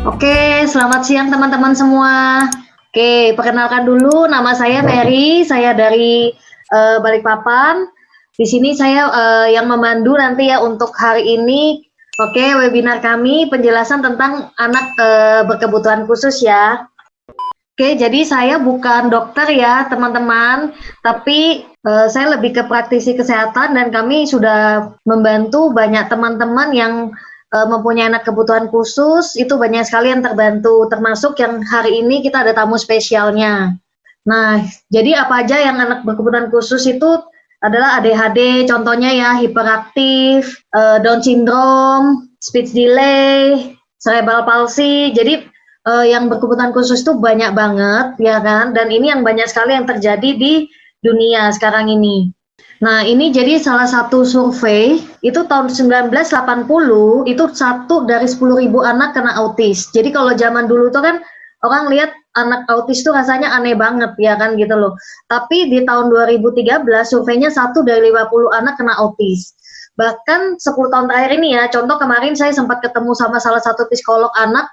Oke, selamat siang teman-teman semua. Oke, perkenalkan dulu nama saya Mary, saya dari Balikpapan. Di sini saya yang memandu nanti ya untuk hari ini. Oke, webinar kami penjelasan tentang anak berkebutuhan khusus ya. Oke, jadi saya bukan dokter ya teman-teman, tapi saya lebih ke praktisi kesehatan dan kami sudah membantu banyak teman-teman yang mempunyai anak kebutuhan khusus, itu banyak sekali yang terbantu, termasuk yang hari ini kita ada tamu spesialnya. Nah, jadi apa aja yang anak berkebutuhan khusus itu adalah ADHD, contohnya ya hiperaktif, Down syndrome, speech delay, cerebral palsy. Jadi yang berkebutuhan khusus itu banyak banget ya kan, dan ini yang banyak sekali yang terjadi di dunia sekarang ini. Nah, ini jadi salah satu survei itu tahun 1980 itu 1 dari 10.000 anak kena autis. Jadi kalau zaman dulu tuh kan orang lihat anak autis tuh rasanya aneh banget ya kan gitu loh. Tapi di tahun 2013 surveinya 1 dari 50 anak kena autis. Bahkan 10 tahun terakhir ini ya, contoh kemarin saya sempat ketemu sama salah satu psikolog anak,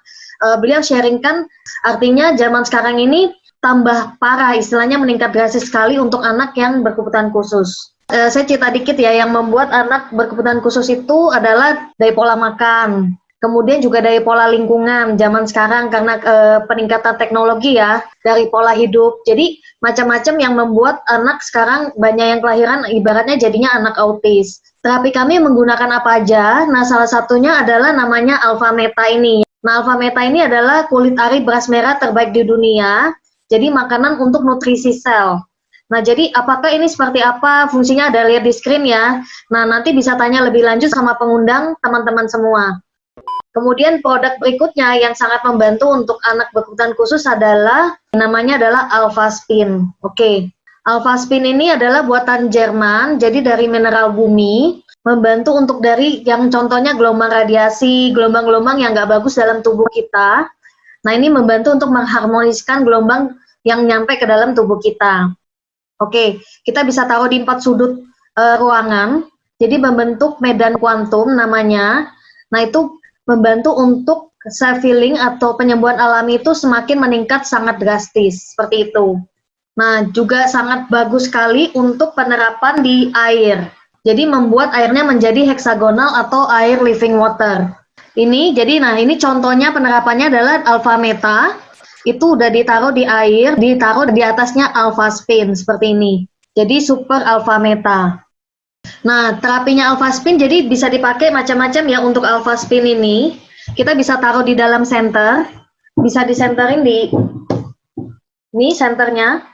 beliau sharingkan artinya zaman sekarang ini tambah parah, istilahnya meningkat drastis sekali untuk anak yang berkebutuhan khusus. Saya cerita dikit ya, yang membuat anak berkebutuhan khusus itu adalah dari pola makan, kemudian juga dari pola lingkungan zaman sekarang karena peningkatan teknologi ya, dari pola hidup. Jadi macam-macam yang membuat anak sekarang banyak yang kelahiran ibaratnya jadinya anak autis. Terapi kami menggunakan apa aja? Nah, salah satunya adalah namanya Alpha Meta ini. Nah, Alpha Meta ini adalah kulit ari beras merah terbaik di dunia. Jadi makanan untuk nutrisi sel. Nah, jadi apakah ini seperti apa? Fungsinya ada lihat di screen ya. Nah, nanti bisa tanya lebih lanjut sama pengundang teman-teman semua. Kemudian produk berikutnya yang sangat membantu untuk anak berkebutuhan khusus adalah namanya adalah Alpha Spin. Oke. Alpha Spin ini adalah buatan Jerman, jadi dari mineral bumi, membantu untuk dari yang contohnya gelombang radiasi, gelombang-gelombang yang nggak bagus dalam tubuh kita. Nah, ini membantu untuk mengharmoniskan gelombang yang nyampe ke dalam tubuh kita. Oke, kita bisa taruh di 4 sudut ruangan, jadi membentuk medan kuantum namanya. Nah, itu membantu untuk self healing atau penyembuhan alami itu semakin meningkat sangat drastis, seperti itu. Nah, juga sangat bagus sekali untuk penerapan di air. Jadi membuat airnya menjadi heksagonal atau air living water. Ini jadi ini contohnya penerapannya adalah Alpha Meta. Itu udah ditaruh di air, ditaruh di atasnya Alpha Spin seperti ini. Jadi super Alpha Meta. Nah, terapinya Alpha Spin jadi bisa dipakai macam-macam ya untuk Alpha Spin ini. Kita bisa taruh di dalam center, bisa disenterin di ini senternya.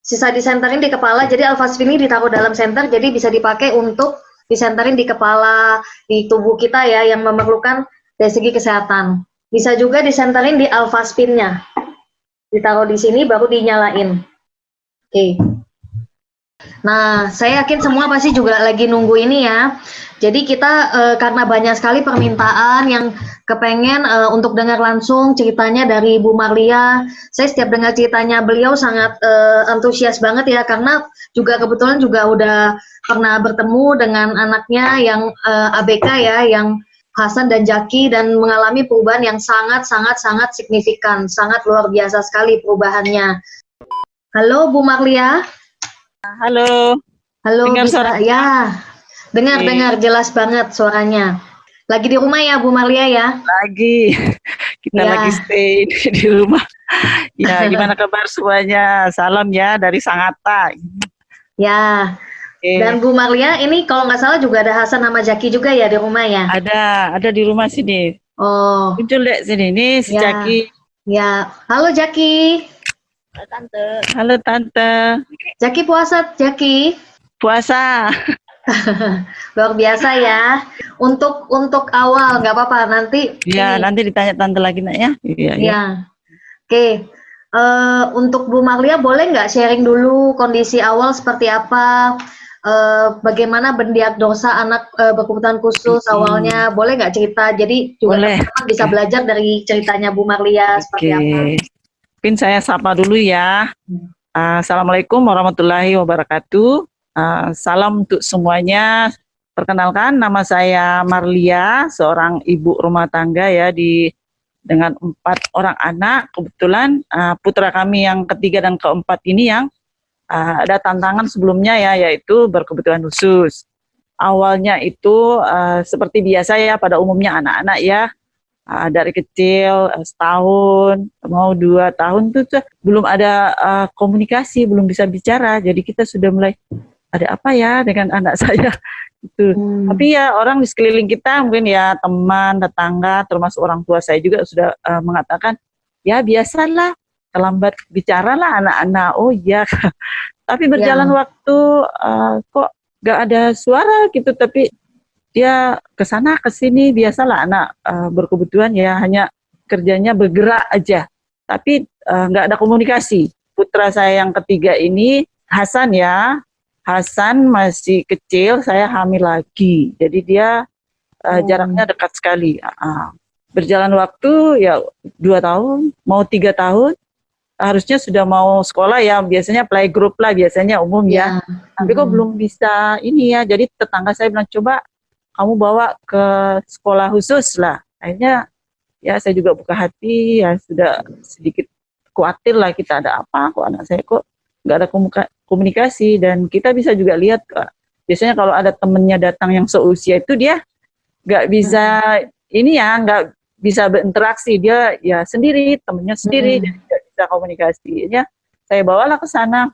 Sisa disenterin di kepala, jadi Alpha Spin ini ditaruh dalam center, jadi bisa dipakai untuk disenterin di kepala, di tubuh kita ya, yang memerlukan dari segi kesehatan. Bisa juga disenterin di Alpha Spin-nya. Ditaruh di sini, baru dinyalain. Oke. Nah, saya yakin semua pasti juga lagi nunggu ini ya. Jadi kita karena banyak sekali permintaan yang kepengen untuk dengar langsung ceritanya dari Bu Marlia. Saya setiap dengar ceritanya beliau sangat antusias banget ya, karena juga kebetulan juga udah pernah bertemu dengan anaknya yang ABK ya, yang Hasan dan Jaki, dan mengalami perubahan yang sangat signifikan, sangat luar biasa sekali perubahannya. Halo Bu Marlia. Halo. Halo, dengar bisa suara ya? Dengar jelas banget suaranya. Lagi di rumah ya Bu Marlia ya? Lagi. Kita lagi stay di rumah. Ya, gimana kabar semuanya? Salam ya dari Sangatta. Ya. Dan Bu Marlia ini kalau nggak salah juga ada Hasan sama Jaki juga ya di rumah ya? Ada di rumah sini. Oh. Muncul deh sini, ini si Jaki. Ya, halo Jaki. Halo Tante. Halo Tante. Jaki puasa, Jaki? Puasa. Luar biasa ya. Untuk awal nggak apa-apa, nanti. Ya, nanti ditanya Tante lagi nak ya. Iya. Oke. Untuk Bu Marlia boleh nggak sharing dulu kondisi awal seperti apa? Bagaimana mendiagnosa anak berkebutuhan khusus awalnya, boleh nggak cerita? Jadi juga teman-teman bisa belajar dari ceritanya Bu Marlia seperti apa. Mungkin saya sapa dulu ya. Assalamualaikum warahmatullahi wabarakatuh. Salam untuk semuanya. Perkenalkan, nama saya Marlia, seorang ibu rumah tangga ya di dengan 4 orang anak. Kebetulan putra kami yang ketiga dan keempat ini yang ada tantangan sebelumnya ya, yaitu berkebutuhan khusus. Awalnya itu seperti biasa ya pada umumnya anak-anak ya, dari kecil setahun mau 2 tahun tuh belum ada komunikasi, belum bisa bicara. Jadi kita sudah mulai ada apa ya dengan anak saya gitu. Tapi ya orang di sekeliling kita mungkin ya teman, tetangga, termasuk orang tua saya juga sudah mengatakan ya biasalah terlambat bicara lah anak-anak. Oh iya. Tapi berjalan waktu kok gak ada suara gitu, tapi dia kesana kesini biasalah anak berkebutuhan ya, hanya kerjanya bergerak aja, tapi nggak ada komunikasi. Putra saya yang ketiga ini Hasan ya, Hasan masih kecil, saya hamil lagi, jadi dia jaraknya dekat sekali. Berjalan waktu ya 2 tahun, mau 3 tahun, harusnya sudah mau sekolah ya, biasanya playgroup lah biasanya umum ya. Tapi kok belum bisa ini ya, jadi tetangga saya bilang coba kamu bawa ke sekolah khusus lah. Akhirnya ya saya juga buka hati ya, sudah sedikit khawatir lah kita ada apa kok anak saya kok nggak ada komunikasi. Dan kita bisa juga lihat biasanya kalau ada temennya datang yang seusia itu dia nggak bisa ini ya, nggak bisa berinteraksi, dia ya sendiri, temennya sendiri, jadi tidak bisa komunikasi. Ya, saya bawalah ke sana.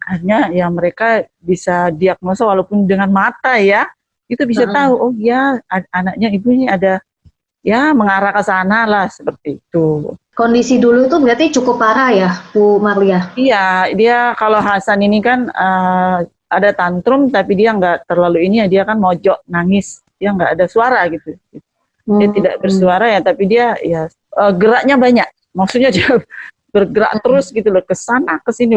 Akhirnya ya mereka bisa diagnosa walaupun dengan mata ya, itu bisa tahu oh ya anaknya ibunya ada ya mengarah ke sana lah, seperti itu. Kondisi dulu itu berarti cukup parah ya, Bu Marlia? Iya, dia kalau Hasan ini kan ada tantrum, tapi dia nggak terlalu ini ya, dia kan mojok, nangis, dia nggak ada suara gitu. Dia tidak bersuara ya, tapi dia ya geraknya banyak. Maksudnya dia bergerak terus gitu loh, ke sana ke sini.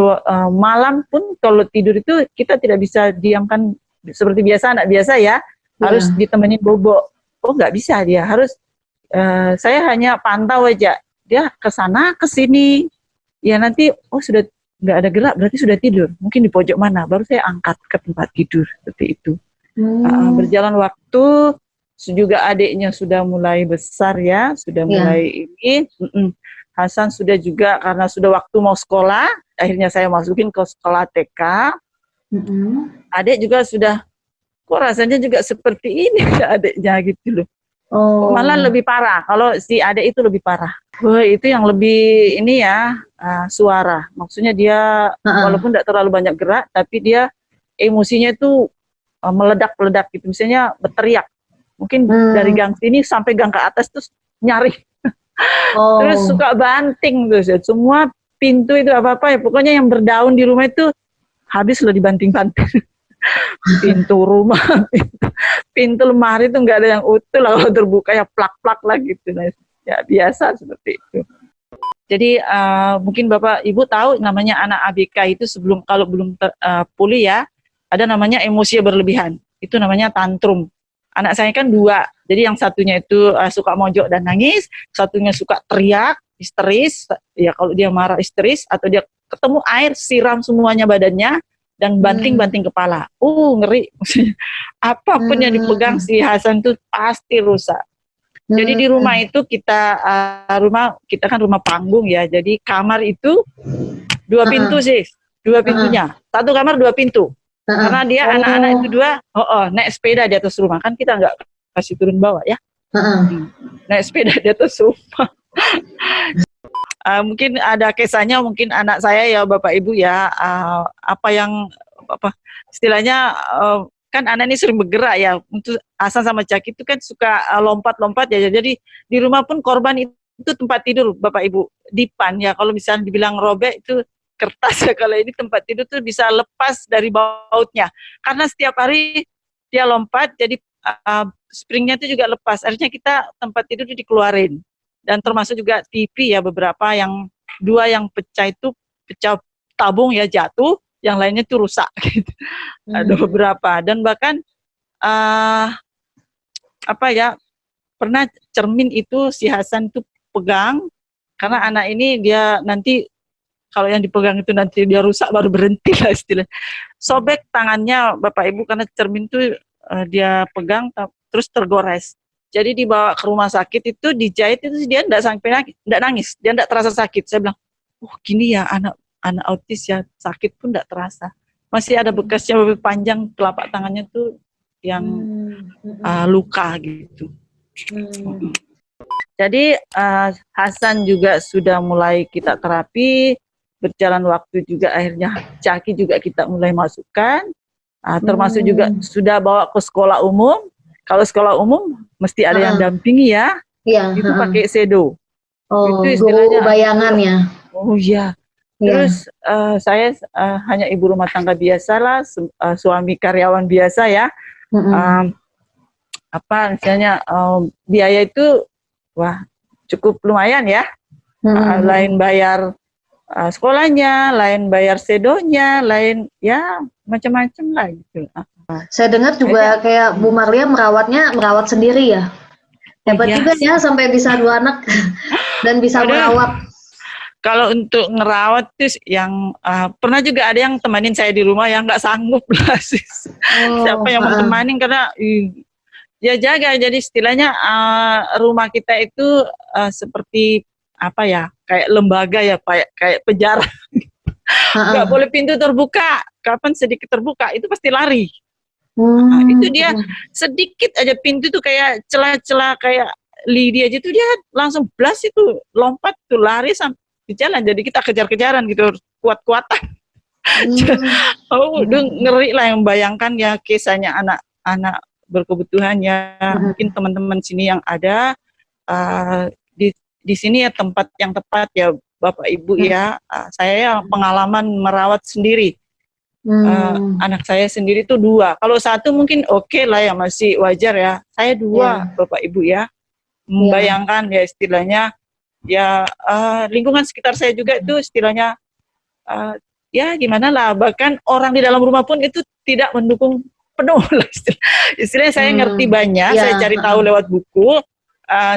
Malam pun kalau tidur itu kita tidak bisa diamkan seperti biasa anak biasa ya, harus ditemenin bobo. Oh nggak bisa, dia harus saya hanya pantau aja. Dia ke sana ke sini. Ya nanti oh sudah nggak ada gerak, berarti sudah tidur. Mungkin di pojok mana, baru saya angkat ke tempat tidur, seperti itu. Berjalan waktu, juga adiknya sudah mulai besar ya, sudah mulai ini. Hasan sudah juga, karena sudah waktu mau sekolah, akhirnya saya masukin ke sekolah TK. Adik juga sudah, kok rasanya juga seperti ini adiknya gitu loh. Malah lebih parah, kalau si adik itu lebih parah. Itu yang lebih ini ya, suara. Maksudnya dia walaupun tidak terlalu banyak gerak, tapi dia emosinya itu meledak-meledak gitu. Misalnya berteriak. Mungkin dari gang sini sampai gang ke atas terus nyari. Terus suka banting terus ya. Semua pintu itu apa-apa ya, pokoknya yang berdaun di rumah itu habis loh dibanting-banting. Pintu rumah, pintu lemari itu nggak ada yang utuh lah, kalau terbuka ya plak-plak lah gitu. Nah, ya biasa seperti itu. Jadi mungkin Bapak Ibu tahu namanya anak ABK itu kalau belum pulih ya, ada namanya emosi berlebihan. Itu namanya tantrum. Anak saya kan 2, jadi yang satunya itu suka mojok dan nangis, satunya suka teriak, histeris, ya kalau dia marah histeris, atau dia ketemu air, siram semuanya badannya, dan banting-banting kepala. Ngeri. Apapun yang dipegang si Hasan itu pasti rusak. Jadi di rumah itu kita kan rumah panggung ya, jadi kamar itu 2 pintu sih, 2 pintunya. Satu kamar 2 pintu. Karena dia anak-anak itu 2 naik sepeda di atas rumah, kan kita nggak kasih turun bawah ya, naik sepeda di atas rumah. Mungkin ada kisahnya, mungkin anak saya ya Bapak Ibu ya, istilahnya kan anak ini sering bergerak ya, untuk Hasan sama Caki itu kan suka lompat-lompat ya, jadi di rumah pun korban itu tempat tidur Bapak Ibu, dipan ya, kalau misalnya dibilang robek itu kertas ya, kalau ini tempat tidur tuh bisa lepas dari bautnya, karena setiap hari dia lompat, jadi springnya itu juga lepas. Akhirnya kita tempat tidur itu dikeluarin, dan termasuk juga TV ya, beberapa yang 2 yang pecah itu pecah tabung ya, jatuh, yang lainnya itu rusak gitu. Ada beberapa, dan bahkan pernah cermin itu si Hasan itu pegang, karena anak ini dia nanti kalau yang dipegang itu nanti dia rusak baru berhenti lah istilah. Sobek tangannya Bapak Ibu karena cermin itu dia pegang terus tergores. Jadi dibawa ke rumah sakit itu dijahit itu dia enggak sampai nangis, dia enggak terasa sakit. Saya bilang, "Oh, gini ya anak autis ya, sakit pun enggak terasa." Masih ada bekasnya lebih panjang telapak tangannya tuh yang luka gitu. Jadi Hasan juga sudah mulai kita terapi, berjalan waktu juga akhirnya Caki juga kita mulai masukkan, termasuk juga sudah bawa ke sekolah umum. Kalau sekolah umum mesti ada yang dampingi ya, itu pakai sedo. Oh, itu istilahnya guru bayangan ya. Oh iya. Terus saya hanya ibu rumah tangga biasa lah, suami karyawan biasa ya. Apa misalnya biaya itu wah cukup lumayan ya. Lain bayar sekolahnya, lain bayar sedonya, lain ya macam-macam lah gitu. Saya dengar juga kayak Bu Marlia merawat sendiri ya. Hebat juga ya sampai bisa 2 anak dan bisa merawat. Kalau untuk ngerawat tuh yang pernah juga ada yang temanin saya di rumah yang nggak sanggup lah sih. Siapa yang mau temanin karena ya jaga. Jadi istilahnya rumah kita itu seperti apa ya, kayak lembaga ya, kayak penjara. Nggak boleh pintu terbuka. Kapan sedikit terbuka itu pasti lari. Itu dia sedikit aja pintu tuh kayak celah-celah kayak lidi aja tuh dia langsung blast itu lompat tuh lari sampai di jalan. Jadi kita kejar-kejaran gitu, kuat-kuatan. Udah ngeri lah yang bayangkan ya kisahnya anak-anak berkebutuhan ya. Mungkin teman-teman sini yang ada di sini ya tempat yang tepat ya Bapak Ibu ya. Saya pengalaman merawat sendiri. Anak saya sendiri tuh 2. Kalau 1 mungkin oke lah ya, masih wajar ya. Saya 2 Bapak Ibu ya. Membayangkan ya istilahnya ya lingkungan sekitar saya juga itu istilahnya ya gimana lah, bahkan orang di dalam rumah pun itu tidak mendukung penuh lah istilahnya. Saya ngerti banyak, saya cari tahu lewat buku.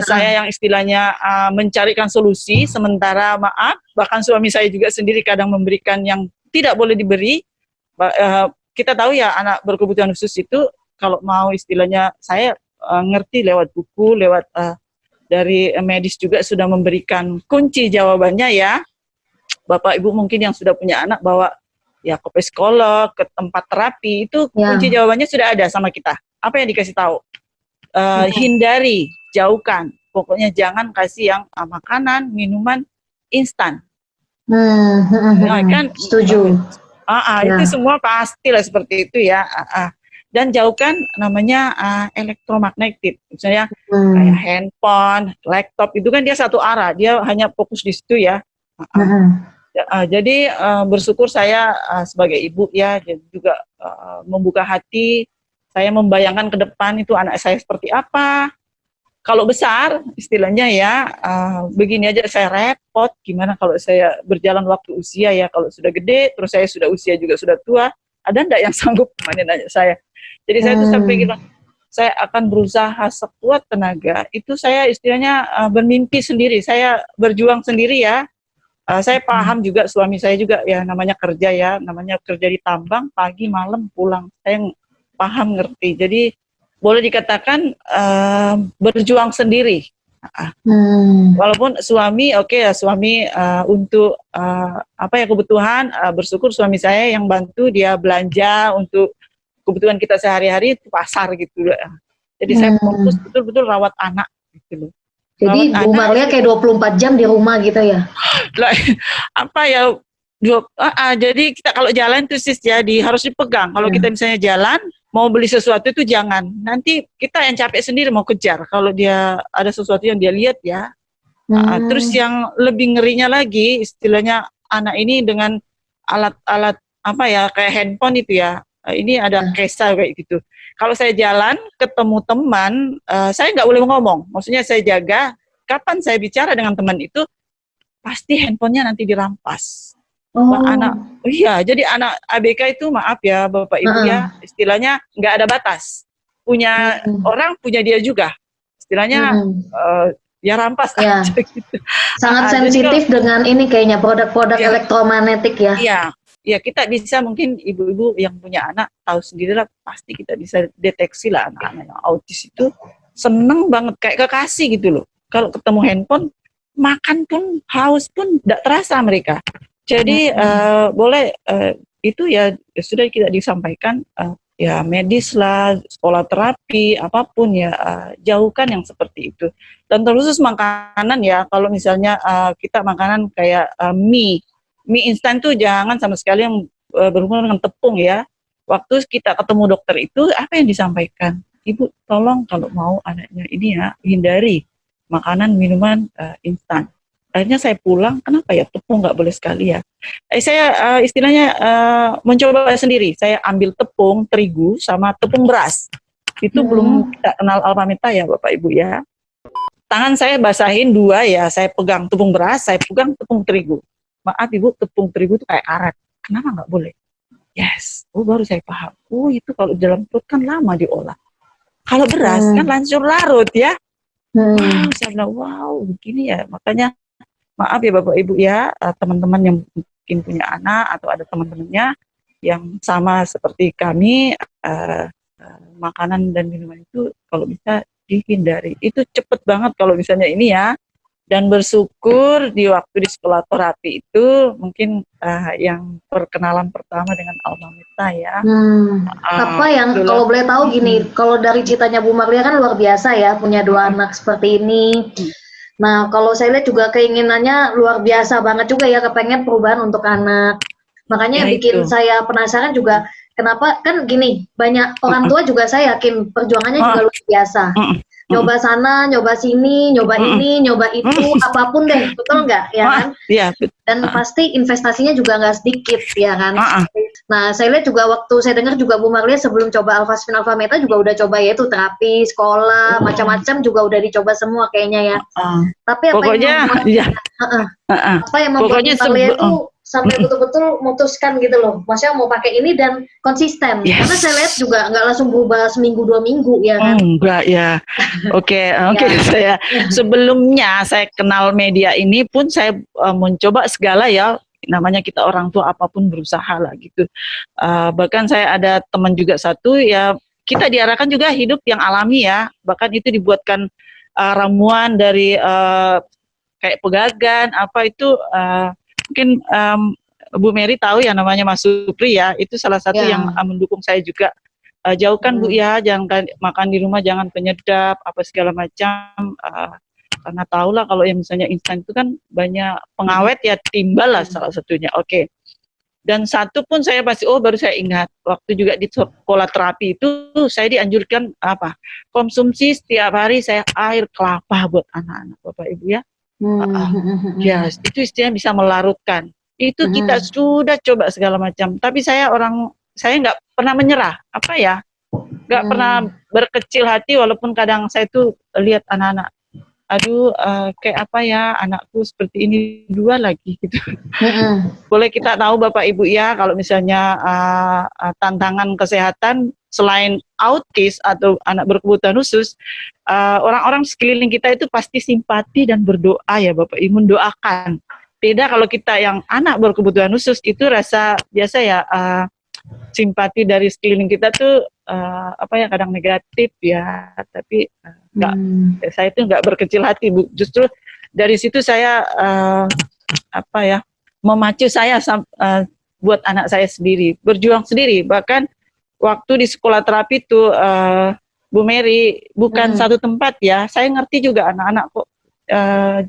Saya yang istilahnya mencarikan solusi, sementara maaf bahkan suami saya juga sendiri kadang memberikan yang tidak boleh diberi. Kita tahu ya anak berkebutuhan khusus itu kalau mau istilahnya saya ngerti lewat buku, lewat dari medis juga sudah memberikan kunci jawabannya ya. Bapak Ibu mungkin yang sudah punya anak bawa ya ke psikolog, ke tempat terapi itu kunci jawabannya sudah ada sama kita. Apa yang dikasih tahu? Hindari, jauhkan. Pokoknya jangan kasih yang makanan, minuman instan. Kan setuju. Itu semua pastilah seperti itu ya. Dan jauhkan namanya elektromagnetik. Misalnya kayak handphone, laptop itu kan dia satu arah, dia hanya fokus di situ ya. Jadi bersyukur saya sebagai ibu ya, juga membuka hati. Saya membayangkan ke depan itu anak saya seperti apa. Kalau besar, istilahnya ya, begini aja saya repot. Gimana kalau saya berjalan waktu usia ya, kalau sudah gede, terus saya sudah usia juga sudah tua, ada enggak yang sanggup temanin anak saya? Jadi saya tuh sampai gitu, saya akan berusaha sekuat tenaga. Itu saya istilahnya bermimpi sendiri, saya berjuang sendiri ya. Saya paham juga suami saya juga ya, namanya kerja ya, namanya kerja di tambang, pagi malam pulang. Saya paham, ngerti. Jadi boleh dikatakan berjuang sendiri. Walaupun suami suami untuk kebutuhan, bersyukur suami saya yang bantu dia belanja untuk kebutuhan kita sehari-hari itu pasar gitu. Jadi saya fokus betul-betul rawat anak gitu. Jadi Bu Marlia kayak 24 jam di rumah gitu ya? Jadi kita kalau jalan itu harus dipegang. Kalau kita misalnya jalan mau beli sesuatu itu jangan. Nanti kita yang capek sendiri mau kejar. Kalau dia ada sesuatu yang dia lihat ya. Terus yang lebih ngerinya lagi, istilahnya anak ini dengan alat-alat kayak handphone itu ya. Ini ada kesa kayak gitu. Kalau saya jalan ketemu teman, saya nggak boleh ngomong. Maksudnya saya jaga kapan saya bicara dengan teman itu pasti handphonenya nanti dirampas. Jadi anak ABK itu maaf ya Bapak Ibu ya, istilahnya nggak ada batas. Punya orang, punya dia juga. Istilahnya ya rampas aja gitu. Sangat sensitif dengan ini kayaknya produk-produk elektromagnetik ya. Iya, kita bisa mungkin ibu-ibu yang punya anak tahu sendirilah, pasti kita bisa deteksi lah anak-anak yang autis itu seneng banget kayak kekasih gitu loh. Kalau ketemu handphone, makan pun, haus pun tidak terasa mereka. Jadi boleh itu ya sudah kita disampaikan ya medis lah, sekolah terapi, apapun ya jauhkan yang seperti itu. Dan terkhusus makanan ya, kalau misalnya kita makanan kayak mie instan tuh jangan sama sekali yang berhubungan dengan tepung ya. Waktu kita ketemu dokter itu apa yang disampaikan? Ibu tolong kalau mau anaknya ini ya hindari makanan minuman instan. Akhirnya saya pulang, kenapa ya tepung nggak boleh sekali ya? Saya istilahnya mencoba sendiri. Saya ambil tepung terigu sama tepung beras. Itu belum kita kenal Alpameta ya Bapak Ibu ya. Tangan saya basahin dua ya, saya pegang tepung beras, saya pegang tepung terigu. Maaf Ibu, tepung terigu itu kayak karet. Kenapa nggak boleh? Yes, baru saya paham. Itu kalau dalam perut kan lama diolah. Kalau beras kan langsung larut ya. Wow, saya bilang, wow begini ya. Makanya maaf ya Bapak Ibu ya, teman-teman yang mungkin punya anak atau ada teman-temannya yang sama seperti kami, makanan dan minuman itu kalau bisa dihindari. Itu cepet banget kalau misalnya ini ya. Dan bersyukur di waktu di sekolah terapi itu mungkin yang perkenalan pertama dengan Alpameta ya. Apa yang kalau boleh tahu gini, kalau dari ceritanya Bu Marlia kan luar biasa ya, punya 2 anak seperti ini. Nah, kalau saya lihat juga keinginannya luar biasa banget juga ya, kepengen perubahan untuk anak. Makanya yang bikin saya penasaran juga, kenapa kan gini, banyak orang tua juga saya yakin perjuangannya juga luar biasa. Nyoba sana, nyoba sini, nyoba ini, nyoba itu, apapun deh, betul nggak? Ya kan? Iya, Dan pasti investasinya juga nggak sedikit, ya kan? Nah, saya lihat juga waktu saya dengar juga Bu Marlia sebelum coba Alphaspin Alphameta juga udah coba ya itu terapi, sekolah, macam-macam juga udah dicoba semua kayaknya ya. Tapi apa pokoknya, yang membuat, apa yang membuat Bu Marlia itu sampai betul-betul memutuskan gitu loh, maksudnya mau pakai ini dan konsisten. Karena saya lihat juga nggak langsung berubah seminggu 2 minggu ya kan? Enggak ya. Oke. Saya sebelumnya saya kenal media ini pun saya mencoba segala ya. Namanya kita orang tua apapun berusaha lah gitu. Bahkan saya ada teman juga satu ya, kita diarahkan juga hidup yang alami ya. Bahkan itu dibuatkan ramuan dari kayak pegagan apa itu. Mungkin Bu Mary tahu ya namanya Mas Supri ya, itu salah satu yang mendukung saya juga. Jauhkan Bu ya, jangan makan di rumah, jangan penyedap apa segala macam. Karena tahulah kalau yang misalnya instan itu kan banyak pengawet ya, timbal lah salah satunya. Oke. Dan satu pun saya pasti baru saya ingat waktu juga di sekolah terapi itu saya dianjurkan apa? Konsumsi setiap hari saya air kelapa buat anak-anak Bapak Ibu ya. Ya, itu istilahnya bisa melarutkan. Itu kita sudah coba segala macam. Tapi saya nggak pernah menyerah. Apa ya? Nggak pernah berkecil hati walaupun kadang saya tuh lihat anak-anak. Aduh, kayak apa ya anakku seperti ini 2 lagi gitu. Boleh kita tahu Bapak Ibu ya kalau misalnya tantangan kesehatan selain autis atau anak berkebutuhan khusus, orang-orang sekeliling kita itu pasti simpati dan berdoa ya Bapak Ibu, mendoakan. Beda kalau kita yang anak berkebutuhan khusus itu rasa biasa ya, simpati dari sekeliling kita tuh kadang negatif ya, tapi saya itu nggak berkecil hati Bu. Justru dari situ saya memacu saya buat anak saya sendiri, berjuang sendiri. Bahkan waktu di sekolah terapi itu Bu Mary bukan satu tempat ya, saya ngerti juga anak-anak kok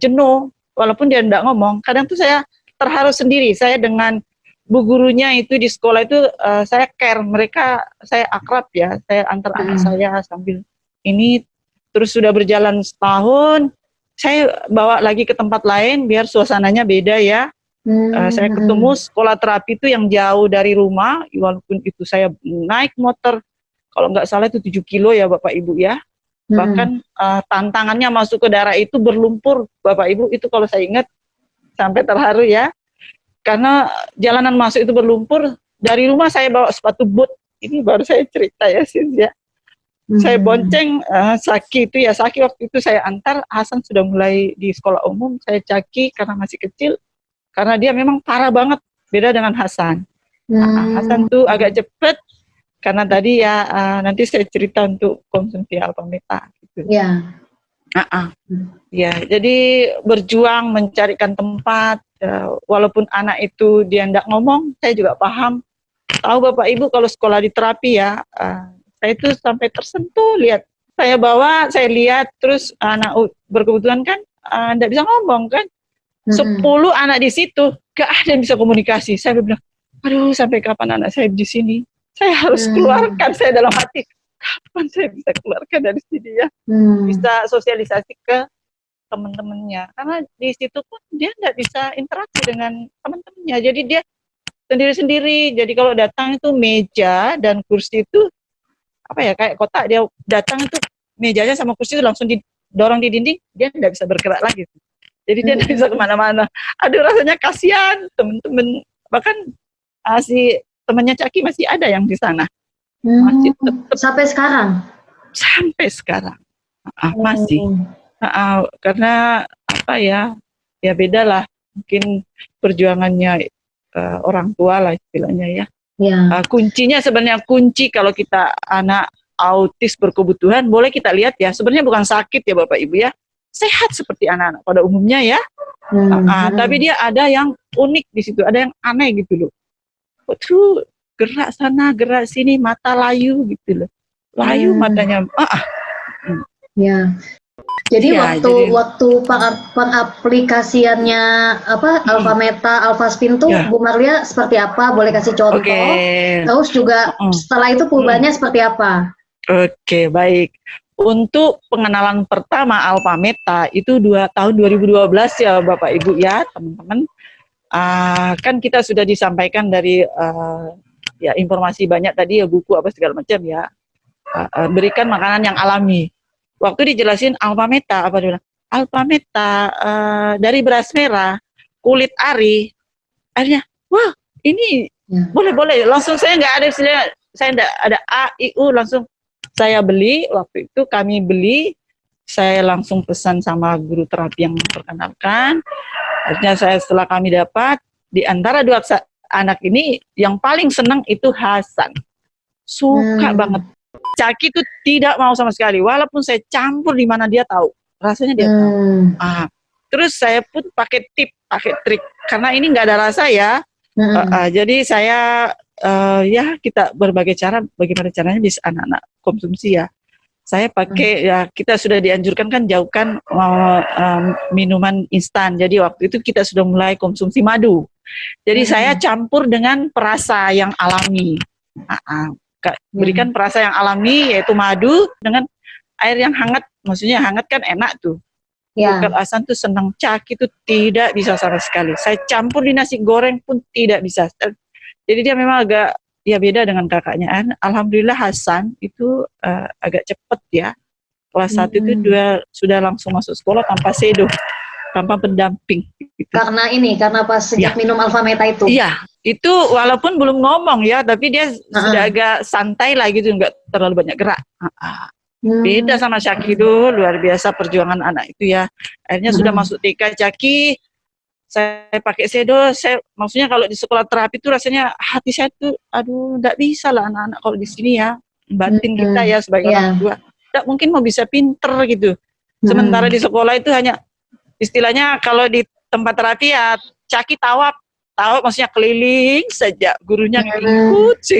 jenuh walaupun dia enggak ngomong. Kadang tuh saya terharu sendiri, saya dengan bu gurunya itu di sekolah itu saya care mereka, saya akrab ya, saya antar anak saya sambil ini. Terus sudah berjalan setahun, saya bawa lagi ke tempat lain biar suasananya beda ya. Saya ketemu sekolah terapi itu yang jauh dari rumah, walaupun itu saya naik motor, kalau nggak salah itu 7 kilo ya Bapak Ibu ya. Bahkan tantangannya masuk ke daerah itu berlumpur Bapak Ibu, itu kalau saya ingat sampai terharu ya. Karena jalanan masuk itu berlumpur, dari rumah saya bawa sepatu boot, ini baru saya cerita ya Sis ya. Saya bonceng Saki itu ya, Saki waktu itu saya antar, Hasan sudah mulai di sekolah umum, saya caki karena masih kecil, karena dia memang parah banget, beda dengan Hasan. Hasan tuh agak cepet, karena tadi ya nanti saya cerita untuk konsumsi Alpameta. gitu. Ya. Ya, jadi berjuang mencarikan tempat, walaupun anak itu dia tidak ngomong, saya juga paham. Tahu Bapak Ibu kalau sekolah di terapi ya, saya itu sampai tersentuh lihat. Saya bawa, saya lihat, terus anak berkebutuhan kan tidak bisa ngomong kan. 10 anak di situ, gak ada yang bisa komunikasi. Saya bilang, aduh sampai kapan anak saya di sini? Saya harus keluarkan, saya dalam hati, kapan saya bisa keluarkan dari sini ya? Bisa sosialisasi ke teman-temannya. Karena di situ pun dia tidak bisa interaksi dengan teman-temannya. Jadi dia sendiri-sendiri. Jadi kalau datang itu meja dan kursi itu, apa ya, kayak kotak. Dia datang itu mejanya sama kursi itu langsung didorong di dinding, dia tidak bisa bergerak lagi. Jadi dia tidak bisa kemana-mana. Aduh rasanya kasihan teman-teman. Bahkan si temannya Caki masih ada yang di sana. Masih tetap. Sampai sekarang? Sampai sekarang. Masih. Karena apa ya beda lah. Mungkin perjuangannya orang tua lah istilahnya ya. Kuncinya sebenarnya kalau kita anak autis berkebutuhan, boleh kita lihat ya. Sebenarnya bukan sakit ya Bapak Ibu ya. Sehat seperti anak-anak pada umumnya ya. Tapi dia ada yang unik di situ, ada yang aneh gitu loh. Tuh gerak sana, gerak sini, mata layu gitu loh. Layu matanya. Ya. Jadi waktu pengaplikasiannya Alphameta, Alphaspin tuh Bu Marlia seperti apa? Boleh kasih contoh? Terus juga setelah itu perubahannya seperti apa? Oke, baik. Untuk pengenalan pertama Alphameta itu tahun 2012 ya Bapak Ibu ya teman-teman. Kan kita sudah disampaikan dari ya informasi banyak tadi ya, buku apa segala macam ya. Berikan makanan yang alami. Waktu dijelasin Alphameta, apa dia bilang? Alphameta dari beras merah, kulit ari. Akhirnya, wah ini boleh. Langsung saya nggak ada istilah, saya nggak ada A, I, U, langsung saya beli. Waktu itu kami beli, saya langsung pesan sama guru terapi yang memperkenalkan. Akhirnya setelah kami dapat, di antara dua anak ini, yang paling senang itu Hasan. Suka banget. Caki itu tidak mau sama sekali, walaupun saya campur di mana dia tahu. Rasanya dia tahu. Terus saya pun pakai trik. Karena ini nggak ada rasa ya. Jadi saya, kita berbagai cara, bagaimana caranya bisa anak-anak konsumsi ya. Saya pakai ya, kita sudah dianjurkan kan jauhkan minuman instan. Jadi waktu itu kita sudah mulai konsumsi madu. Jadi saya campur dengan perasa yang alami. Berikan perasa yang alami yaitu madu dengan air yang hangat. Maksudnya hangat kan enak tuh. Kalau Hasan tuh senang, Caki itu tidak bisa sama sekali. Saya campur di nasi goreng pun tidak bisa. Jadi dia memang agak ya beda dengan kakaknya. Alhamdulillah Hasan itu agak cepat ya. Kelas 1 itu dia sudah langsung masuk sekolah tanpa sedo, tanpa pendamping. Gitu. Karena pas sejak minum Alphameta itu. Iya, itu walaupun belum ngomong ya, tapi dia sudah agak santai lah gitu, nggak terlalu banyak gerak. Beda sama Caki itu, luar biasa perjuangan anak itu ya. Akhirnya sudah masuk TK Caki. Saya pakai sedo, maksudnya kalau di sekolah terapi itu rasanya hati saya tuh, aduh, nggak bisa lah anak-anak kalau di sini ya, batin kita ya sebagai orang tua, nggak mungkin mau bisa pinter gitu. Sementara di sekolah itu hanya istilahnya kalau di tempat terapi ya, Caki tawap maksudnya keliling saja, gurunya ikut sih,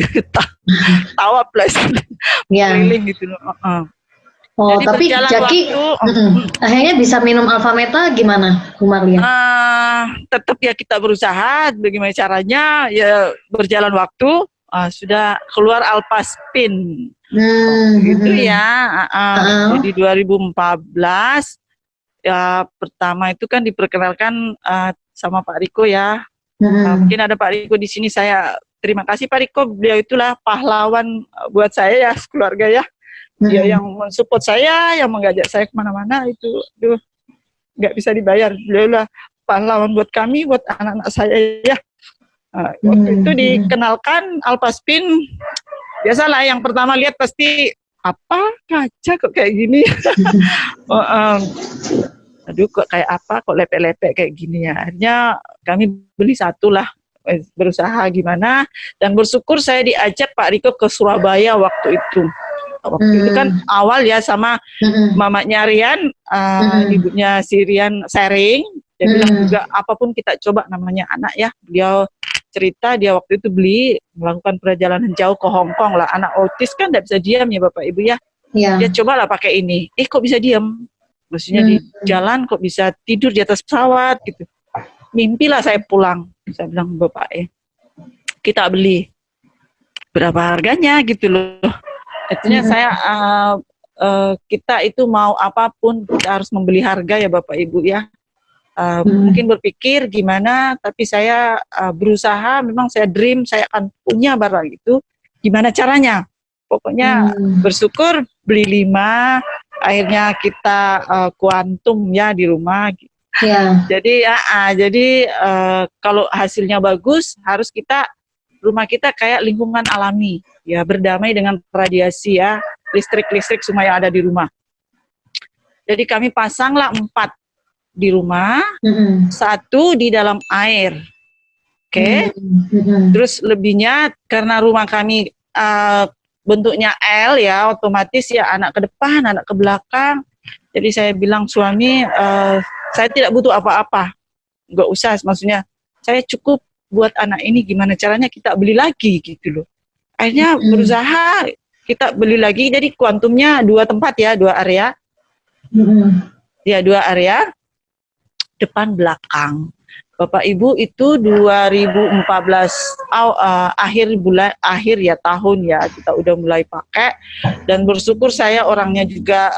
tawap lah, keliling gitu loh. Jadi tapi Caki akhirnya bisa minum Alphameta gimana, Bu Marlia? Tetap ya kita berusaha, bagaimana caranya ya berjalan waktu, sudah keluar Alphaspin, gitu ya. Jadi 2014 ya pertama itu kan diperkenalkan sama Pak Riko ya. Mungkin ada Pak Riko di sini, saya terima kasih Pak Riko, beliau itulah pahlawan buat saya ya, keluarga ya. Dia yang mensupport saya, yang mengajak saya kemana-mana itu, nggak bisa dibayar. Beliau lah pahlawan buat kami, buat anak-anak saya ya. Waktu itu dikenalkan Alphaspin, biasalah yang pertama lihat pasti apa kaca kok kayak gini. Aduh kok kayak apa, kok lepek-lepek kayak gini ya. Akhirnya kami beli satu lah, berusaha gimana, dan bersyukur saya diajak Pak Riko ke Surabaya waktu itu. Waktu itu kan awal ya sama mamanya Rian, ibunya si Rian sharing, dia bilang juga apapun kita coba namanya anak ya. Beliau cerita dia waktu itu melakukan perjalanan jauh ke Hong Kong lah. Anak autis kan tidak bisa diam ya Bapak Ibu ya. Dia cobalah pakai ini. Kok bisa diam? Maksudnya di jalan kok bisa tidur di atas pesawat gitu. Mimpilah saya pulang. Saya bilang Bapak kita beli. Berapa harganya gitu loh. Artinya saya kita itu mau apapun kita harus membeli harga ya Bapak Ibu ya. Mungkin berpikir gimana, tapi saya berusaha, memang saya dream saya akan punya barang itu. Gimana caranya? Pokoknya bersyukur beli 5, akhirnya kita kuantum ya di rumah. Jadi kalau hasilnya bagus, harus rumah kita kayak lingkungan alami, ya berdamai dengan radiasi ya, listrik semua yang ada di rumah. Jadi kami pasanglah 4 di rumah, 1 di dalam air, Terus lebihnya karena rumah kami bentuknya L ya, otomatis ya anak ke depan, anak ke belakang. Jadi saya bilang suami, saya tidak butuh apa-apa, nggak usah, maksudnya saya cukup buat anak ini, gimana caranya kita beli lagi gitu loh. Akhirnya berusaha kita beli lagi, jadi kuantumnya 2 tempat ya, 2 area. Ya 2 area, depan belakang. Bapak Ibu itu 2014 akhir ya tahun ya kita udah mulai pakai, dan bersyukur saya orangnya juga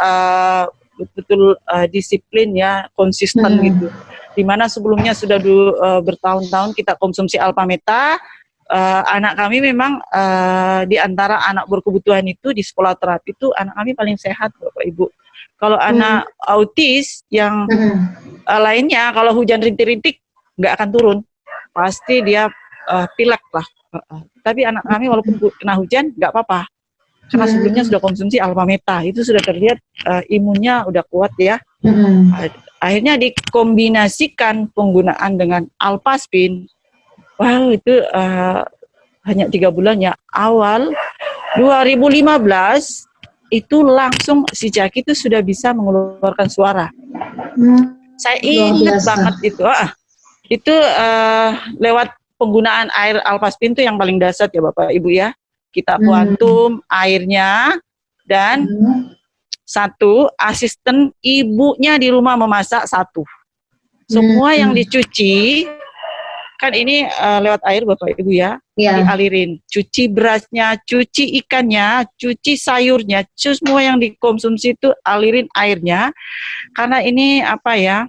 betul-betul disiplin ya, konsisten gitu. Dimana sebelumnya sudah bertahun-tahun kita konsumsi Alpameta. Anak kami memang di antara anak berkebutuhan itu di sekolah terapi itu anak kami paling sehat Bapak Ibu. Kalau anak autis yang lainnya kalau hujan rintik-rintik nggak akan turun, pasti dia pilek lah. Tapi anak kami walaupun kena hujan nggak apa-apa, karena sebelumnya sudah konsumsi Alpameta, itu sudah terlihat imunnya udah kuat ya. Akhirnya dikombinasikan penggunaan dengan Alpaspin. Wow, itu hanya 3 bulan ya. Awal 2015 itu langsung si Jaki itu sudah bisa mengeluarkan suara. Saya ingat banget itu. Itu lewat penggunaan air Alpaspin itu yang paling dasar ya Bapak Ibu ya. Kita kuantum airnya, dan 1 asisten ibunya di rumah memasak 1. Semua yang dicuci kan ini lewat air Bapak Ibu ya, dialirin. Cuci berasnya, cuci ikannya, cuci sayurnya, semua yang dikonsumsi itu alirin airnya. Karena ini apa ya,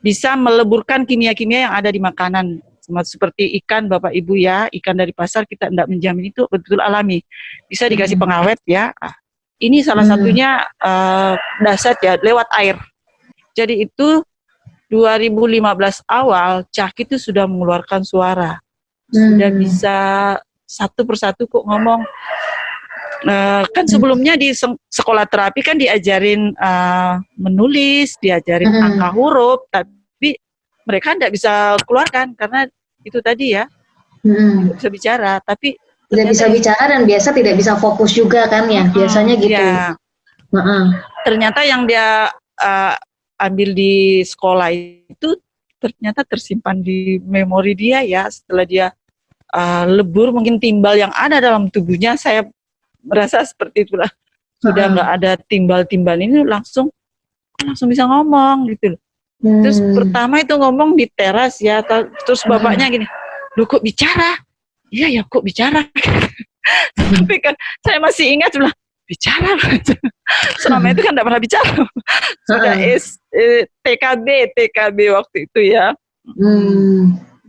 bisa meleburkan kimia-kimia yang ada di makanan. Seperti ikan Bapak Ibu ya, ikan dari pasar kita tidak menjamin itu betul-betul alami. Bisa dikasih pengawet ya. Ini salah satunya dasar ya, lewat air. Jadi itu 2015 awal, Caki itu sudah mengeluarkan suara. Sudah bisa satu persatu kok ngomong. Kan sebelumnya di sekolah terapi kan diajarin menulis, diajarin angka huruf, tapi mereka tidak bisa keluarkan karena itu tadi ya, tidak bisa bicara, tapi tidak bisa bicara dan biasa tidak bisa fokus juga kan ya, biasanya gitu. Ya. Ternyata yang dia ambil di sekolah itu ternyata tersimpan di memori dia ya, setelah dia lebur mungkin timbal yang ada dalam tubuhnya, saya merasa seperti itulah. Sudah nggak ada timbal-timbal ini langsung bisa ngomong gitu loh. Terus pertama itu ngomong di teras ya, terus bapaknya gini, "Loh kok bicara?" "Iya ya kok bicara." Tapi kan saya masih ingat bilang, bicara. Selama itu kan tidak pernah bicara. Sudah TKB waktu itu ya.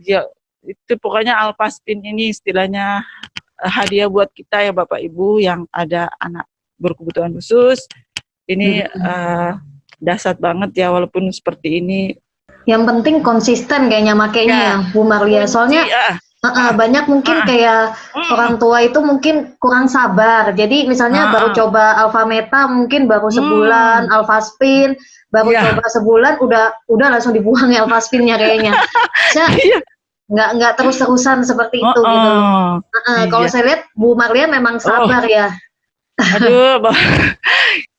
Ya itu pokoknya Alpaspin ini istilahnya hadiah buat kita ya Bapak Ibu yang ada anak berkebutuhan khusus. Ini dasar banget ya, walaupun seperti ini. Yang penting konsisten kayaknya makainya ya Bu Marlia. Soalnya banyak mungkin kayak orang tua itu mungkin kurang sabar. Jadi misalnya baru coba Alpameta mungkin baru sebulan, Alpaspin baru coba sebulan udah langsung dibuang ya Alpaspinnya kayaknya. Nggak terus-terusan seperti itu gitu. Kalau saya lihat Bu Marlia memang sabar ya. Aduh,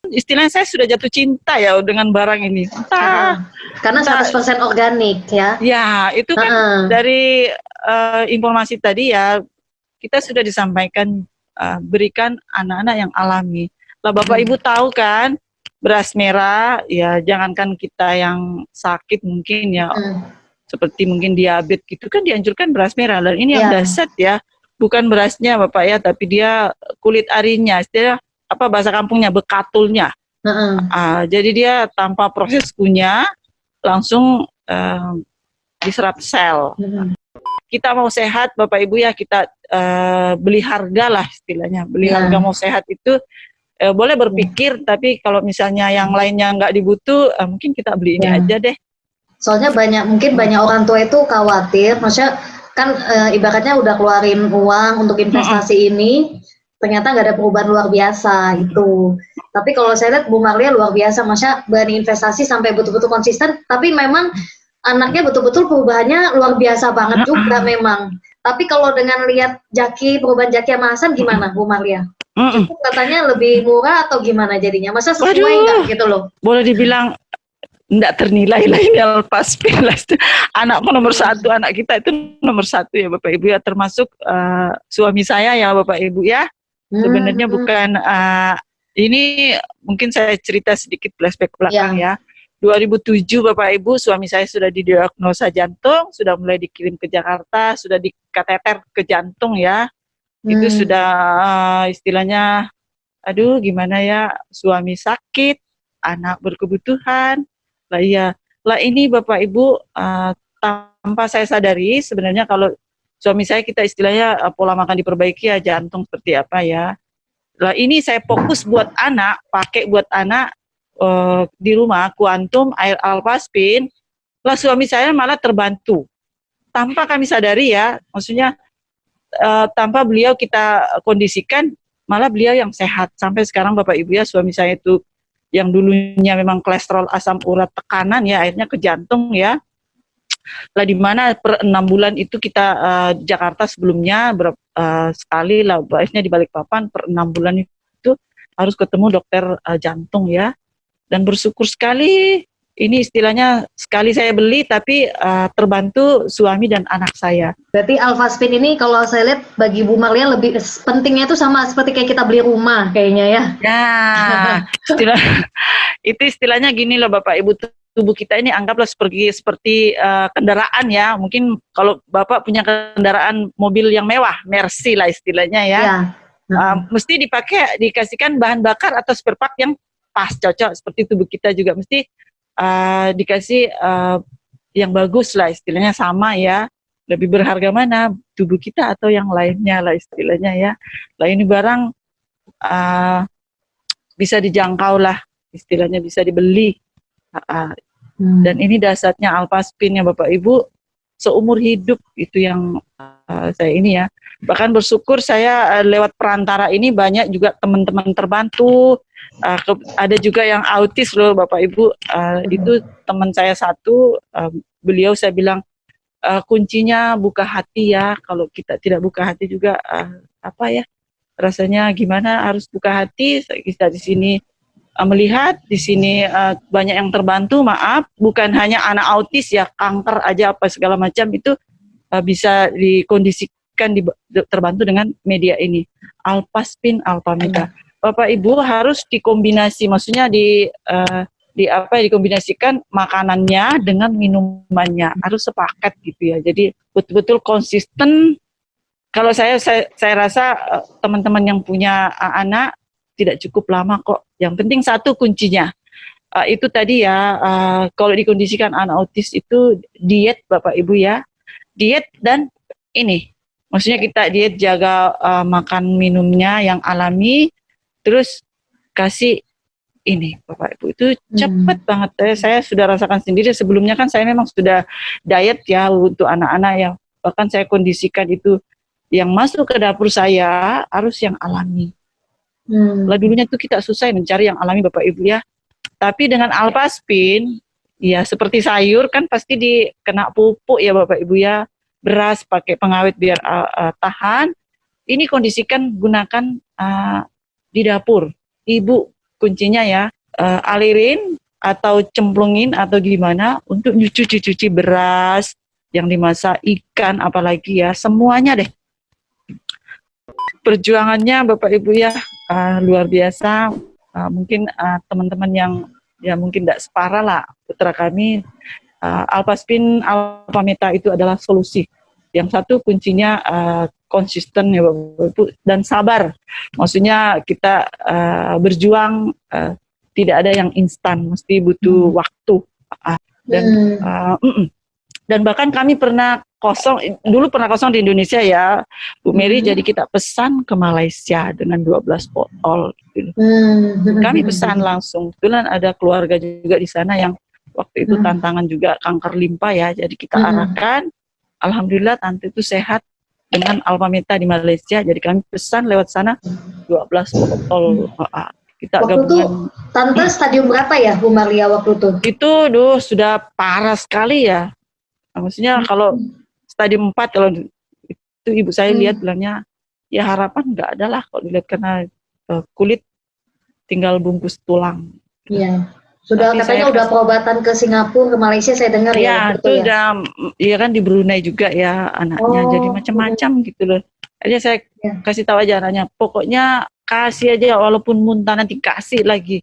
istilahnya saya sudah jatuh cinta ya dengan barang ini. Karena 100% organik ya. Ya, itu kan dari informasi tadi ya, kita sudah disampaikan berikan anak-anak yang alami. Lah Bapak Ibu tahu kan, beras merah ya jangankan kita yang sakit mungkin ya, seperti mungkin diabetes gitu kan dianjurkan beras merah. Dan ini yang dahsyat ya, bukan berasnya Bapak ya, tapi dia kulit arinya, istilah apa bahasa kampungnya, bekatulnya. Jadi dia tanpa proses kunyah langsung diserap sel. Kita mau sehat Bapak Ibu ya, kita beli harga lah istilahnya, beli harga mau sehat itu boleh berpikir, tapi kalau misalnya yang lainnya nggak dibutuh, mungkin kita beli ini aja deh. Soalnya mungkin banyak orang tua itu khawatir, maksudnya kan ibaratnya udah keluarin uang untuk investasi ini, ternyata nggak ada perubahan luar biasa itu. Tapi kalau saya lihat Bu Marlia luar biasa, maksudnya berani investasi sampai betul-betul konsisten, tapi memang anaknya betul-betul perubahannya luar biasa banget juga memang. Tapi kalau dengan lihat perubahan Jaki sama Hasan gimana Bu Marlia? Cukup katanya lebih murah atau gimana jadinya? Masa sesuai nggak gitu loh? Boleh dibilang nggak ternilai lah ini Alpaspin lah. Anakku nomor satu, anak kita itu nomor satu ya Bapak Ibu ya, termasuk suami saya ya Bapak Ibu ya. Sebenarnya bukan ini mungkin saya cerita sedikit flashback belakang ya. 2007 Bapak Ibu, suami saya sudah didiagnosa jantung, sudah mulai dikirim ke Jakarta, sudah dikateter ke jantung ya. Itu sudah istilahnya, aduh gimana ya, suami sakit, anak berkebutuhan. Lah ini Bapak Ibu, tanpa saya sadari sebenarnya kalau suami saya kita istilahnya pola makan diperbaiki ya, jantung seperti apa ya. Lah ini saya fokus buat anak, pakai buat anak di rumah, Quantum, air Alpaspin. Lah suami saya malah terbantu. Tanpa kami sadari ya, maksudnya tanpa beliau kita kondisikan, malah beliau yang sehat. Sampai sekarang Bapak Ibu ya, suami saya itu yang dulunya memang kolesterol asam urat tekanan ya, akhirnya ke jantung ya. Lah di mana per 6 bulan itu kita Jakarta sebelumnya sekali lah, akhirnya di Balikpapan per 6 bulan itu harus ketemu dokter jantung ya. Dan bersyukur sekali, ini istilahnya sekali saya beli tapi terbantu suami dan anak saya. Berarti Alpaspin ini kalau saya lihat bagi Bu Marlia lebih pentingnya itu sama seperti kayak kita beli rumah kayaknya ya. Ya, itu istilahnya gini loh Bapak Ibu, tubuh kita ini anggaplah seperti kendaraan ya. Mungkin kalau Bapak punya kendaraan mobil yang mewah, Mercy lah istilahnya ya. Mesti dikasihkan bahan bakar atau spare part yang pas, cocok. Seperti tubuh kita juga mesti dikasih yang bagus lah istilahnya, sama ya. Lebih berharga mana, tubuh kita atau yang lainnya lah istilahnya ya. Lah ini barang bisa dijangkau lah istilahnya, bisa dibeli. Dan ini dasarnya Alpaspin ya Bapak Ibu, seumur hidup itu yang saya ini ya. Bahkan bersyukur saya lewat perantara ini banyak juga teman-teman terbantu. Ada juga yang autis loh Bapak Ibu. Itu teman saya satu, beliau saya bilang kuncinya buka hati ya. Kalau kita tidak buka hati juga apa ya, rasanya gimana, harus buka hati. Kita di sini melihat di sini banyak yang terbantu. Maaf, bukan hanya anak autis ya, kanker aja apa segala macam itu bisa dikondisikan terbantu dengan media ini, Alpaspin, Alpameta. Bapak Ibu harus dikombinasi, maksudnya dikombinasikan makanannya dengan minumannya, harus sepakat gitu ya. Jadi betul-betul konsisten. Kalau saya rasa teman-teman yang punya anak tidak cukup lama kok. Yang penting satu kuncinya itu tadi ya, kalau dikondisikan anak autis itu diet Bapak Ibu ya, diet dan ini, maksudnya kita diet, jaga makan minumnya yang alami, terus kasih ini Bapak Ibu, itu cepat banget. Saya sudah rasakan sendiri. Sebelumnya kan saya memang sudah diet ya untuk anak-anak ya, bahkan saya kondisikan itu yang masuk ke dapur saya harus yang alami. Lah dulunya tuh kita susah mencari yang alami Bapak Ibu ya. Tapi dengan Alpaspin, ya seperti sayur kan pasti dikena pupuk ya Bapak Ibu ya. Beras pakai pengawet biar tahan. Ini kondisikan gunakan di dapur. Ibu kuncinya ya, alirin atau cemplungin atau gimana untuk cuci beras yang dimasak, ikan apalagi ya, semuanya deh. Perjuangannya Bapak Ibu ya luar biasa. Mungkin teman-teman yang ya mungkin tidak separah lah putra kami, Alphaspin, Alphameta itu adalah solusi. Yang satu kuncinya konsisten ya Bapak Ibu dan sabar. Maksudnya kita berjuang tidak ada yang instan, mesti butuh waktu. Dan bahkan kami dulu pernah kosong di Indonesia ya, Bu Mary, jadi kita pesan ke Malaysia dengan 12 botol. Gitu. Kami pesan langsung. Kebetulan ada keluarga juga di sana yang waktu itu tantangan juga kanker limpa ya, jadi kita arahkan. Alhamdulillah tante itu sehat dengan Alphameta di Malaysia, jadi kami pesan lewat sana 12 botol. Kita waktu itu tante stadium berapa ya Bu Maria waktu itu? Itu sudah parah sekali ya. Maksudnya kalau stadium 4 kalau itu ibu saya lihat bilangnya ya harapan nggak ada lah kalau dilihat karena kulit tinggal bungkus tulang. Iya. Sudah katanya udah pengobatan ke Singapura, ke Malaysia saya dengar ya. Itu udah, ya kan di Brunei juga ya anaknya, jadi macam-macam gitu loh. Jadi saya kasih tahu aja anaknya, pokoknya kasih aja walaupun muntah nanti kasih lagi.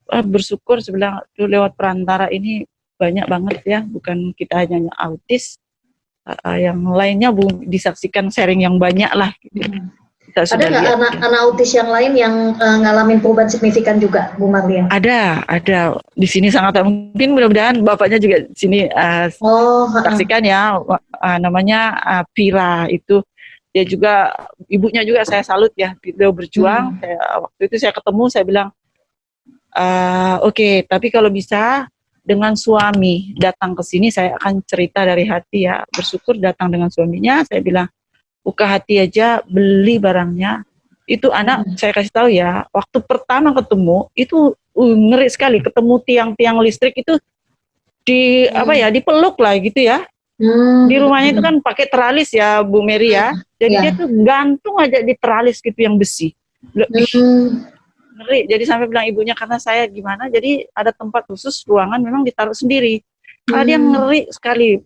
Bersyukur sebelah tuh lewat perantara ini banyak banget ya, bukan kita hanya autis, yang lainnya disaksikan sharing yang banyak lah. Gitu. Ada nggak anak-anak autis yang lain yang ngalamin perubahan signifikan juga, Bu Maria? Ada. Di sini sangat mungkin, mudah-mudahan bapaknya juga di sini saksikan ya, namanya Pira itu. Dia juga, ibunya juga saya salut ya, beliau berjuang. Waktu itu saya ketemu, saya bilang, oke, tapi kalau bisa dengan suami datang ke sini, saya akan cerita dari hati ya. Bersyukur datang dengan suaminya, saya bilang, buka hati aja, beli barangnya. Itu anak, saya kasih tahu ya, waktu pertama ketemu, itu ngeri sekali, ketemu tiang-tiang listrik itu, dipeluk lah gitu ya. Di rumahnya itu kan pakai teralis ya Bu Mary ya, jadi dia tuh gantung aja di teralis gitu yang besi. Ngeri, jadi sampai bilang ibunya, karena saya gimana, jadi ada tempat khusus, ruangan memang ditaruh sendiri. Dia ngeri sekali.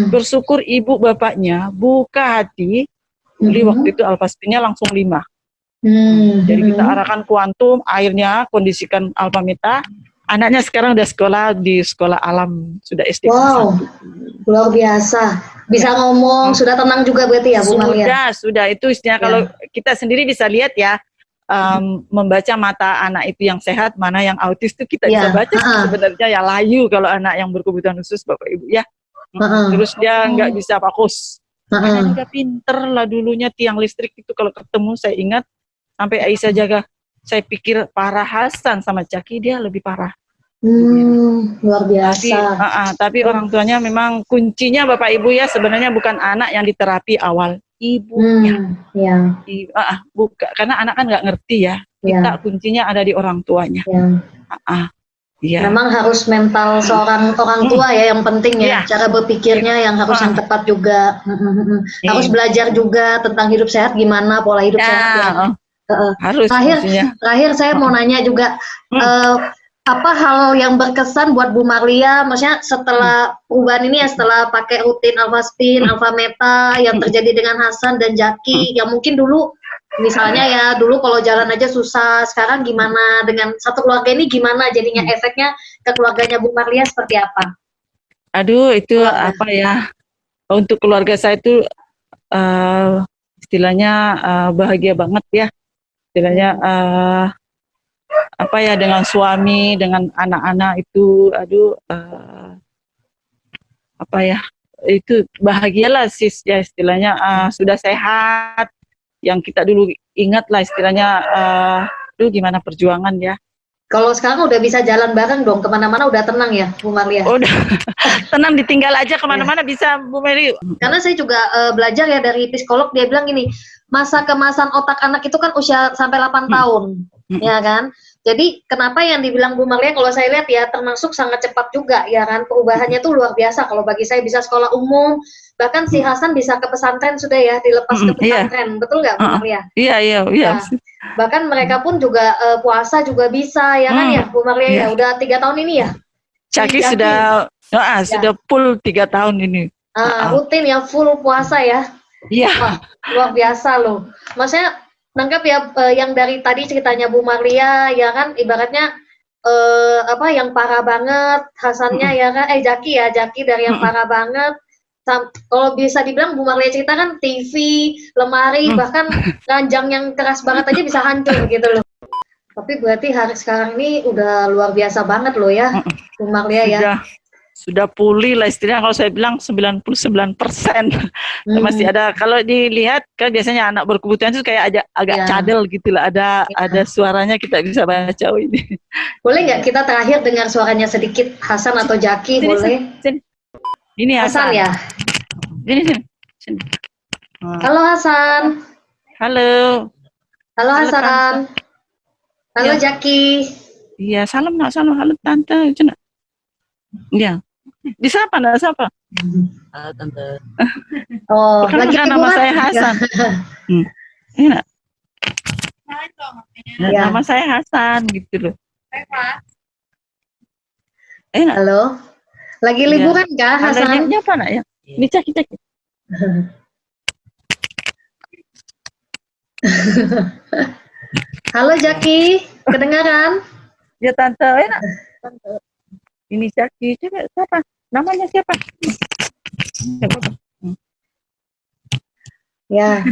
Bersyukur ibu bapaknya buka hati, beli waktu itu Alphaspinnya langsung 5. Jadi kita arahkan kuantum, airnya kondisikan Alphameta. Anaknya sekarang udah sekolah di sekolah alam, sudah SD. Wow, luar biasa. Bisa ngomong, sudah tenang juga berarti ya Bu Maria? Sudah. Itu istilah kalau kita sendiri bisa lihat ya, membaca mata anak itu yang sehat, mana yang autis itu kita bisa baca sebenarnya ya, layu kalau anak yang berkebutuhan khusus Bapak Ibu ya. Terus dia nggak bisa fokus. Anaknya udah pinter lah dulunya, tiang listrik itu kalau ketemu saya ingat sampai Aisyah jaga. Saya pikir parah Hasan sama Caki, dia lebih parah. Luar biasa. Tapi orang tuanya memang kuncinya Bapak Ibu ya, sebenarnya bukan anak yang diterapi awal, ibunya. Karena anak kan nggak ngerti ya. Kita kuncinya ada di orang tuanya. Memang harus mental seorang orang tua ya yang penting ya. Cara berpikirnya yang harus yang tepat juga. Harus belajar juga tentang hidup sehat, gimana pola hidup sehat ya. Harus. Terakhir saya mau nanya juga, apa hal yang berkesan buat Bu Maria, maksudnya setelah perubahan ini ya, setelah pakai rutin Alphaspin, Alphameta, yang terjadi dengan Hasan dan Jaki, yang mungkin dulu misalnya ya, dulu kalau jalan aja susah, sekarang gimana dengan satu keluarga ini, gimana jadinya efeknya ke keluarganya Bu Maria seperti apa? Aduh, itu apa ya, untuk keluarga saya itu istilahnya bahagia banget ya. Istilahnya dengan suami, dengan anak-anak itu, itu bahagialah sis ya, istilahnya sudah sehat, yang kita dulu ingat lah istilahnya, gimana perjuangan ya. Kalau sekarang udah bisa jalan bareng dong, kemana-mana udah tenang ya Bu Maria? Udah tenang, ditinggal aja kemana-mana bisa Bu Mary. Karena saya juga belajar ya dari psikolog, dia bilang gini, masa kemasan otak anak itu kan usia sampai 8 tahun, ya kan? Jadi kenapa yang dibilang Bu Maria kalau saya lihat ya termasuk sangat cepat juga ya kan, perubahannya tuh luar biasa. Kalau bagi saya bisa sekolah umum, bahkan si Hasan bisa ke pesantren sudah ya, dilepas ke pesantren, betul nggak Bu Maria? Iya. Ya. Bahkan mereka pun juga puasa juga bisa ya kan ya Bu Maria ya, udah 3 tahun ini ya. Jaki sudah full 3 tahun ini. Rutin ya, full puasa ya. Iya. Luar biasa loh. Maksudnya nangkap ya yang dari tadi ceritanya Bu Maria ya kan, ibaratnya yang parah banget Hasannya ya kan, Jaki dari yang parah banget. Kalau bisa dibilang Bu Maria cerita kan TV, lemari, bahkan ranjang yang keras banget aja bisa hancur gitu loh. Tapi berarti hari sekarang ini udah luar biasa banget loh ya Bu Maria ya. Sudah pulih lah istilahnya, kalau saya bilang 99%. Masih ada, kalau dilihat kan biasanya anak berkebutuhan itu kayak agak cadel gitu lah, ada suaranya kita bisa baca ini. Boleh nggak kita terakhir dengar suaranya sedikit, Hasan atau Jaki? Boleh? Sini. Ini Hasan ya. Sini. Halo Hasan. Halo Hasan. Halo Jaki. Iya, salam. Halo Tante. Cina. Iya. Disapa enggak sapa? Halo Tante. Oh, lagi nama saya Hasan. Iya. Nama saya Hasan gitu loh. Halo. Lagi liburan kah Hasan? Ada apa nak ya? Ini Jaki. Halo Jaki, kedengaran? Ya Tante, enak. Tante. Ini Jaki, coba siapa? Namanya siapa? Ya,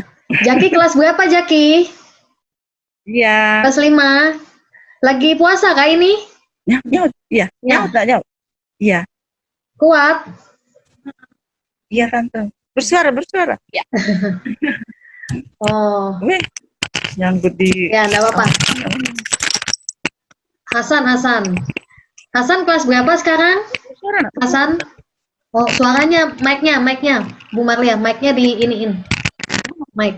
Jaki kelas berapa Jaki? Iya. Kelas 5. Lagi puasa kah ini? Nyaut. Iya. Kuat? Iya Tante. Bersuara. Ya. Oh. Nyangkut di. Ya, enggak apa-apa. Hasan kelas berapa sekarang? Hasan? Oh, suaranya, mic-nya. Bu Maria, mic-nya di iniin. Mic.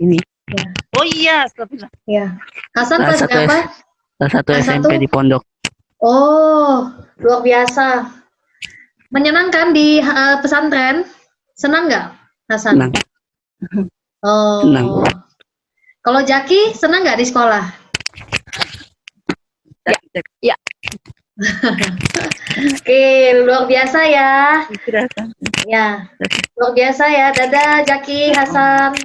Ini. Ya. Oh iya, astagfirullah. Ya. Hasan kelas berapa? Kelas 1 SMP di Pondok. Oh, luar biasa. Menyenangkan di pesantren? Senang nggak, Hasan? Senang. Oh. Senang. Kalau Jaki, senang nggak di sekolah? Ya. Oke, luar biasa ya. Ya, luar biasa ya. Dadah Jaki, Hasan.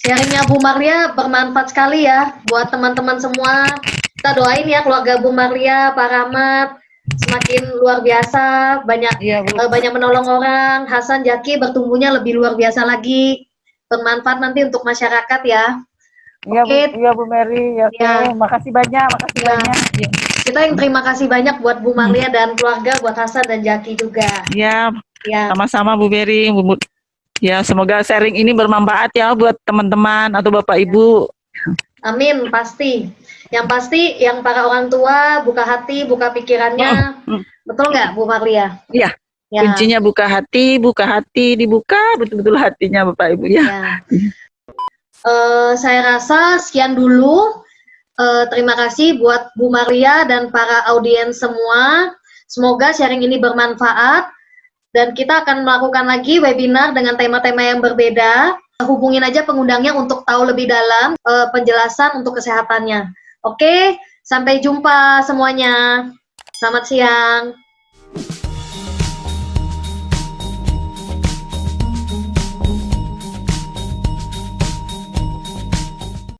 Sharingnya Bu Maria bermanfaat sekali ya buat teman-teman semua. Kita doain ya keluarga Bu Maria, Pak Rahmat semakin luar biasa, banyak menolong orang. Hasan, Jaki bertumbuhnya lebih luar biasa lagi, bermanfaat nanti untuk masyarakat ya. Iya Bu Mary, makasih banyak. Ya. Kita yang terima kasih banyak buat Bu Maria dan keluarga, buat Hasan dan Jaki juga. Ya. Sama-sama Bu Mary. Ya, semoga sharing ini bermanfaat ya buat teman-teman atau Bapak Ibu. Amin, pasti. Yang pasti, yang para orang tua buka hati, buka pikirannya. Betul nggak Bu Maria? Iya. Ya. Kuncinya buka hati, dibuka betul-betul hatinya Bapak Ibu ya. Saya rasa sekian dulu. Terima kasih buat Bu Maria dan para audiens semua. Semoga sharing ini bermanfaat. Dan kita akan melakukan lagi webinar dengan tema-tema yang berbeda. Hubungin aja pengundangnya untuk tahu lebih dalam penjelasan untuk kesehatannya. Oke, sampai jumpa semuanya. Selamat siang.